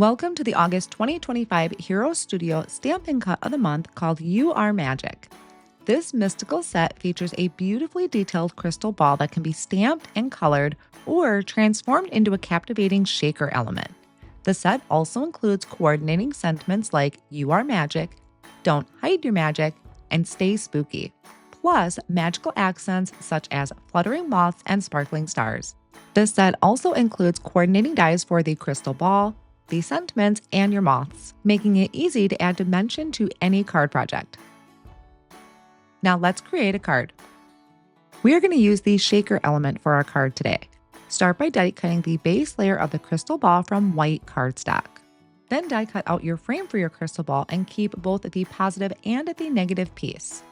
Welcome to the August 2025 Hero Studio Stampin' Cut of the Month called You Are Magic. This mystical set features a beautifully detailed crystal ball that can be stamped and colored or transformed into a captivating shaker element. The set also includes coordinating sentiments like You Are Magic, Don't Hide Your Magic, and Stay Spooky, plus magical accents such as fluttering moths and sparkling stars. This set also includes coordinating dies for the crystal ball, the sentiments, and your moths, making it easy to add dimension to any card project. Now let's create a card. We are going to use the shaker element for our card today. Start by die cutting the base layer of the crystal ball from white cardstock. Then die cut out your frame for your crystal ball and keep both the positive and the negative piece.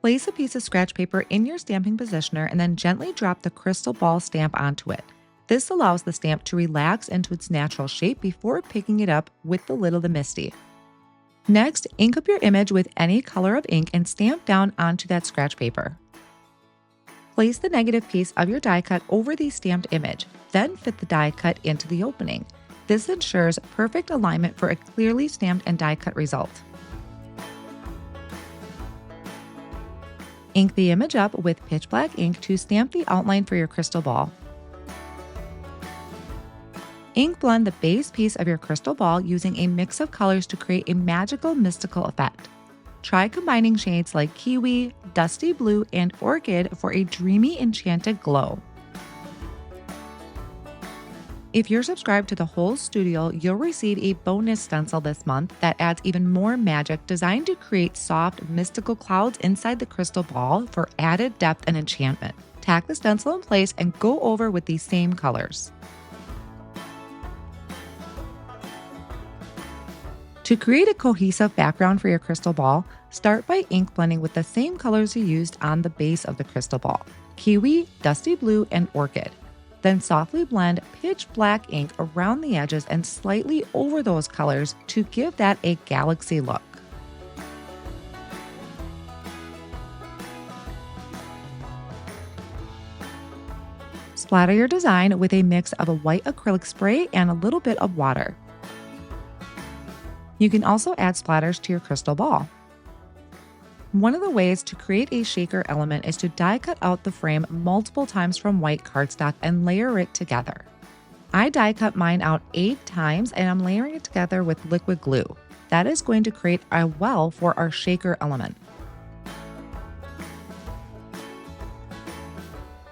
Place a piece of scratch paper in your stamping positioner and then gently drop the crystal ball stamp onto it. This allows the stamp to relax into its natural shape before picking it up with the lid of the MISTI. Next, ink up your image with any color of ink and stamp down onto that scratch paper. Place the negative piece of your die cut over the stamped image, then fit the die cut into the opening. This ensures perfect alignment for a clearly stamped and die cut result. Ink the image up with pitch black ink to stamp the outline for your crystal ball. Ink blend the base piece of your crystal ball using a mix of colors to create a magical, mystical effect. Try combining shades like kiwi, dusty blue, and orchid for a dreamy, enchanted glow. If you're subscribed to the whole studio, you'll receive a bonus stencil this month that adds even more magic, designed to create soft, mystical clouds inside the crystal ball for added depth and enchantment. Tack the stencil in place and go over with these same colors. To create a cohesive background for your crystal ball, start by ink blending with the same colors you used on the base of the crystal ball: kiwi, dusty blue, and orchid. Then softly blend pitch black ink around the edges and slightly over those colors to give that a galaxy look. Splatter your design with a mix of a white acrylic spray and a little bit of water. You can also add splatters to your crystal ball. One of the ways to create a shaker element is to die cut out the frame multiple times from white cardstock and layer it together. I die cut mine out 8 times and I'm layering it together with liquid glue. That is going to create a well for our shaker element.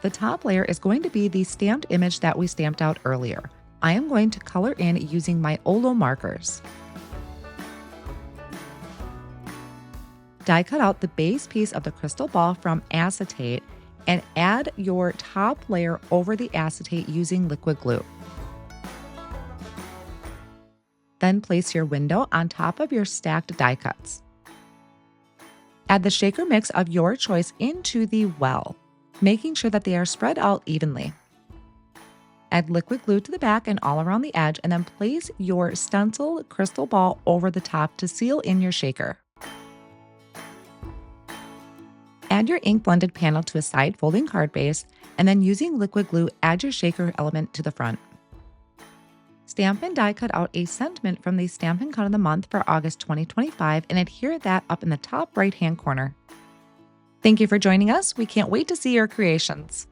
The top layer is going to be the stamped image that we stamped out earlier. I am going to color in using my Olo markers. Die cut out the base piece of the crystal ball from acetate and add your top layer over the acetate using liquid glue. Then place your window on top of your stacked die cuts. Add the shaker mix of your choice into the well, making sure that they are spread out evenly. Add liquid glue to the back and all around the edge, and then place your stencil crystal ball over the top to seal in your shaker. Add your ink blended panel to a side folding card base, and then using liquid glue, add your shaker element to the front. Stamp and die cut out a sentiment from the Stampin' Cut of the Month for August 2025 and adhere that up in the top right-hand corner. Thank you for joining us. We can't wait to see your creations.